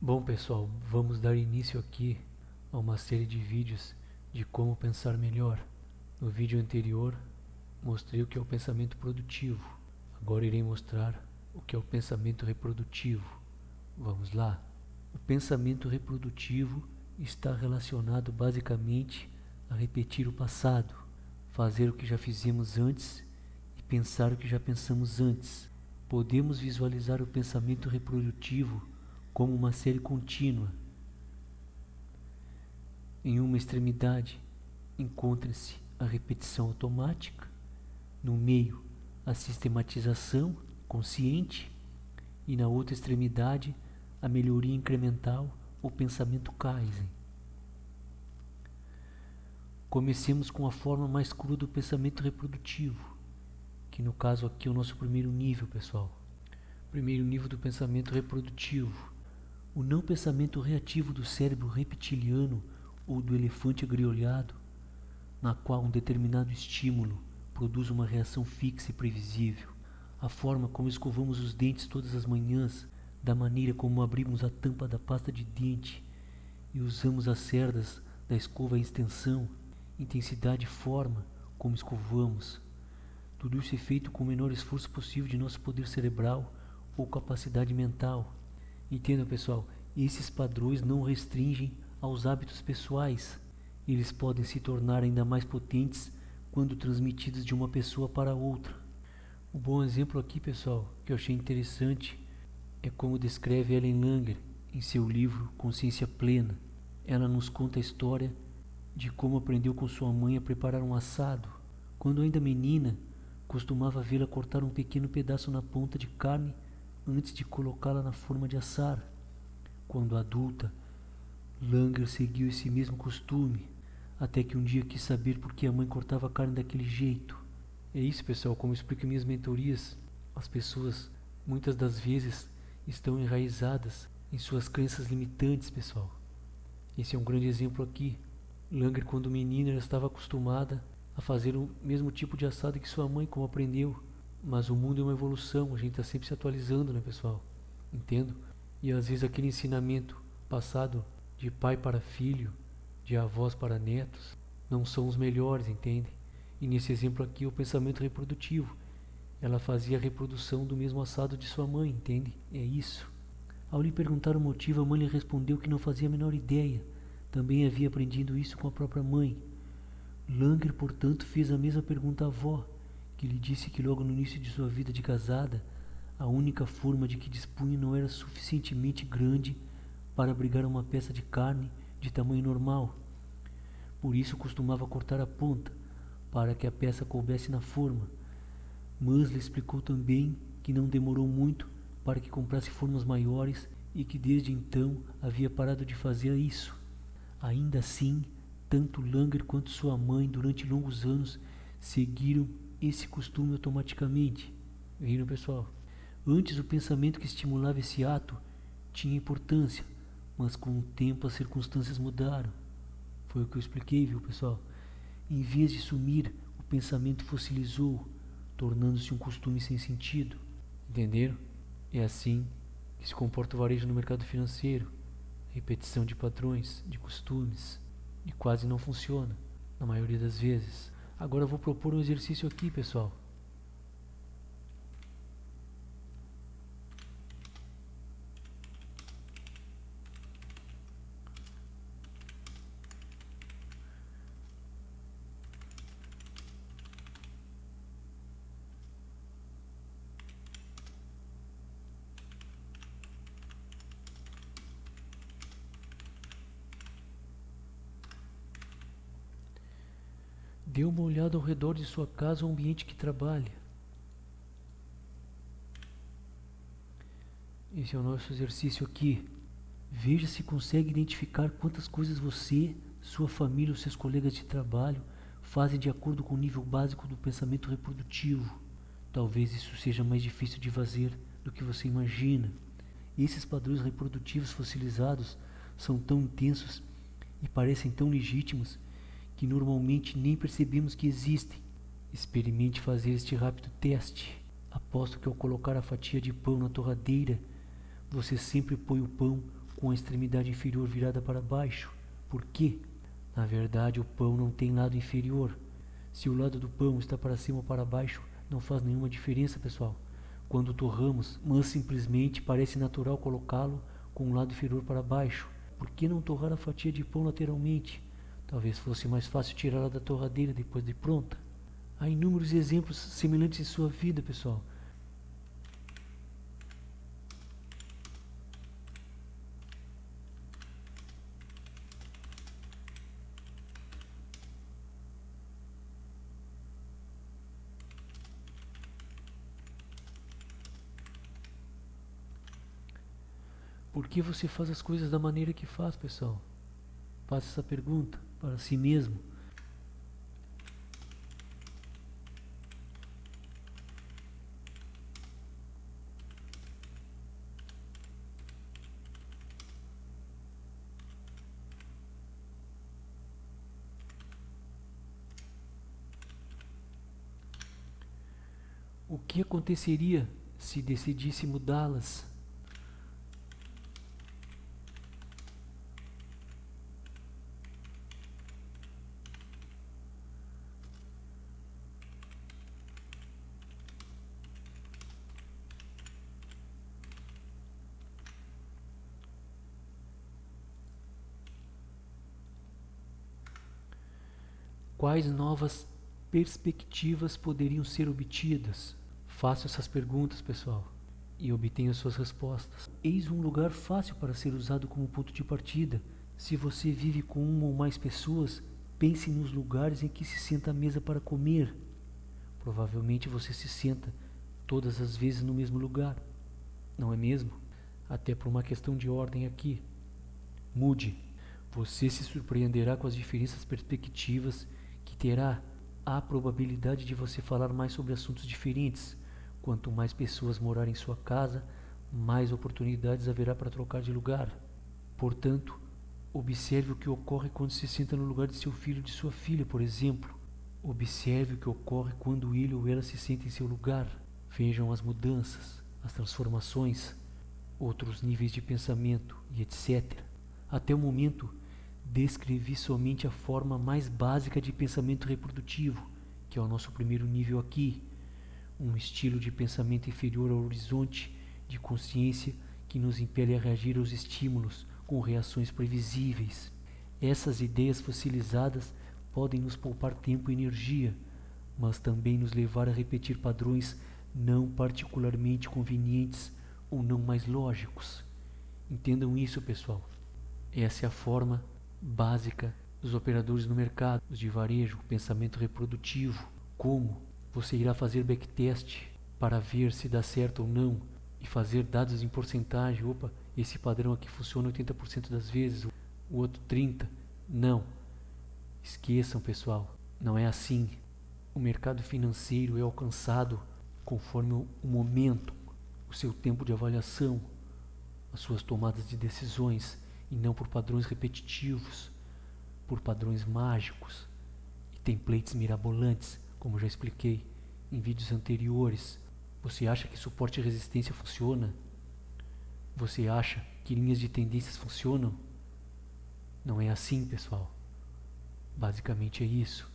Bom pessoal, vamos dar início aqui a uma série de vídeos de como pensar melhor. No vídeo anterior mostrei o que é o pensamento produtivo. Agora irei mostrar o que é o pensamento reprodutivo. Vamos lá. O pensamento reprodutivo está relacionado basicamente a repetir o passado, fazer o que já fizemos antes e pensar o que já pensamos antes. Podemos visualizar o pensamento reprodutivo como uma série contínua. Em uma extremidade encontra-se a repetição automática, no meio a sistematização consciente e na outra extremidade a melhoria incremental ou pensamento Kaizen. Comecemos com a forma mais crua do pensamento reprodutivo, que no caso aqui é o nosso primeiro nível, pessoal. Primeiro nível do pensamento reprodutivo. O não pensamento reativo do cérebro reptiliano ou do elefante agriolhado, na qual um determinado estímulo produz uma reação fixa e previsível. A forma como escovamos os dentes todas as manhãs, da maneira como abrimos a tampa da pasta de dente e usamos as cerdas da escova à extensão, intensidade e forma como escovamos. Tudo isso é feito com o menor esforço possível de nosso poder cerebral ou capacidade mental. Entendam, pessoal, esses padrões não restringem aos hábitos pessoais. Eles podem se tornar ainda mais potentes quando transmitidos de uma pessoa para outra. Um bom exemplo aqui, pessoal, que eu achei interessante, é como descreve Ellen Langer em seu livro Consciência Plena. Ela nos conta a história de como aprendeu com sua mãe a preparar um assado. Quando ainda menina, costumava vê-la cortar um pequeno pedaço na ponta de carne antes de colocá-la na forma de assar. Quando adulta, Langer seguiu esse mesmo costume, até que um dia quis saber por que a mãe cortava a carne daquele jeito. É isso, pessoal, como eu explico em minhas mentorias. As pessoas, muitas das vezes, estão enraizadas em suas crenças limitantes, pessoal. Esse é um grande exemplo aqui. Langer, quando menina, já estava acostumada a fazer o mesmo tipo de assado que sua mãe, como aprendeu. Mas o mundo é uma evolução, a gente está sempre se atualizando, né, pessoal? Entendo? E às vezes aquele ensinamento passado de pai para filho, de avós para netos, não são os melhores, entende? E nesse exemplo aqui, o pensamento reprodutivo. Ela fazia a reprodução do mesmo assado de sua mãe, entende? É isso. Ao lhe perguntar o motivo, a mãe lhe respondeu que não fazia a menor ideia. Também havia aprendido isso com a própria mãe. Langer, portanto, fez a mesma pergunta à avó, que lhe disse que logo no início de sua vida de casada, a única forma de que dispunha não era suficientemente grande para abrigar uma peça de carne de tamanho normal. Por isso costumava cortar a ponta, para que a peça coubesse na forma. Mas lhe explicou também que não demorou muito para que comprasse formas maiores e que desde então havia parado de fazer isso. Ainda assim, tanto Langer quanto sua mãe, durante longos anos, seguiram esse costume automaticamente. Viram, pessoal? Antes, o pensamento que estimulava esse ato tinha importância, mas com o tempo as circunstâncias mudaram. Foi o que eu expliquei, viu, pessoal? Em vez de sumir, o pensamento fossilizou, tornando-se um costume sem sentido. Entenderam? É assim que se comporta o varejo no mercado financeiro. Repetição de padrões, de costumes, e quase não funciona, na maioria das vezes. Agora eu vou propor um exercício aqui, pessoal. Dê uma olhada ao redor de sua casa ou ambiente que trabalha. Esse é o nosso exercício aqui. Veja se consegue identificar quantas coisas você, sua família ou seus colegas de trabalho fazem de acordo com o nível básico do pensamento reprodutivo. Talvez isso seja mais difícil de fazer do que você imagina. Esses padrões reprodutivos fossilizados são tão intensos e parecem tão legítimos que normalmente nem percebemos que existem. Experimente fazer este rápido teste. Aposto que ao colocar a fatia de pão na torradeira, você sempre põe o pão com a extremidade inferior virada para baixo. Por quê? Na verdade, o pão não tem lado inferior. Se o lado do pão está para cima ou para baixo, não faz nenhuma diferença, pessoal. Quando torramos, mas simplesmente parece natural colocá-lo com o lado inferior para baixo. Por que não torrar a fatia de pão lateralmente? Talvez fosse mais fácil tirá-la da torradeira depois de pronta. Há inúmeros exemplos semelhantes em sua vida, pessoal. Por que você faz as coisas da maneira que faz, pessoal? Faça essa pergunta para si mesmo. O que aconteceria se decidisse mudá-las? Quais novas perspectivas poderiam ser obtidas? Faça essas perguntas, pessoal, e obtenha suas respostas. Eis um lugar fácil para ser usado como ponto de partida. Se você vive com uma ou mais pessoas, pense nos lugares em que se senta à mesa para comer. Provavelmente você se senta todas as vezes no mesmo lugar, não é mesmo? Até por uma questão de ordem aqui. Mude. Você se surpreenderá com as diferentes perspectivas que terá. Há probabilidade de você falar mais sobre assuntos diferentes. Quanto mais pessoas morarem em sua casa, mais oportunidades haverá para trocar de lugar. Portanto, observe o que ocorre quando se senta no lugar de seu filho ou de sua filha, por exemplo. Observe o que ocorre quando ele ou ela se senta em seu lugar. Vejam as mudanças, as transformações, outros níveis de pensamento e etc. Até o momento, descrevi somente a forma mais básica de pensamento reprodutivo, que é o nosso primeiro nível aqui. Um estilo de pensamento inferior ao horizonte de consciência que nos impele a reagir aos estímulos com reações previsíveis. Essas ideias fossilizadas podem nos poupar tempo e energia, mas também nos levar a repetir padrões não particularmente convenientes ou não mais lógicos. Entendam isso, pessoal. Essa é a forma básica dos operadores no mercado, os de varejo, o pensamento reprodutivo. Como você irá fazer backtest para ver se dá certo ou não e fazer dados em porcentagem. Opa, esse padrão aqui funciona 80% das vezes, o outro 30%. Não. Esqueçam, pessoal, não é assim. O mercado financeiro é alcançado conforme o momento, o seu tempo de avaliação, as suas tomadas de decisões, e não por padrões repetitivos, por padrões mágicos e templates mirabolantes, como já expliquei em vídeos anteriores. Você acha que suporte e resistência funciona? Você acha que linhas de tendências funcionam? Não é assim, pessoal. Basicamente é isso.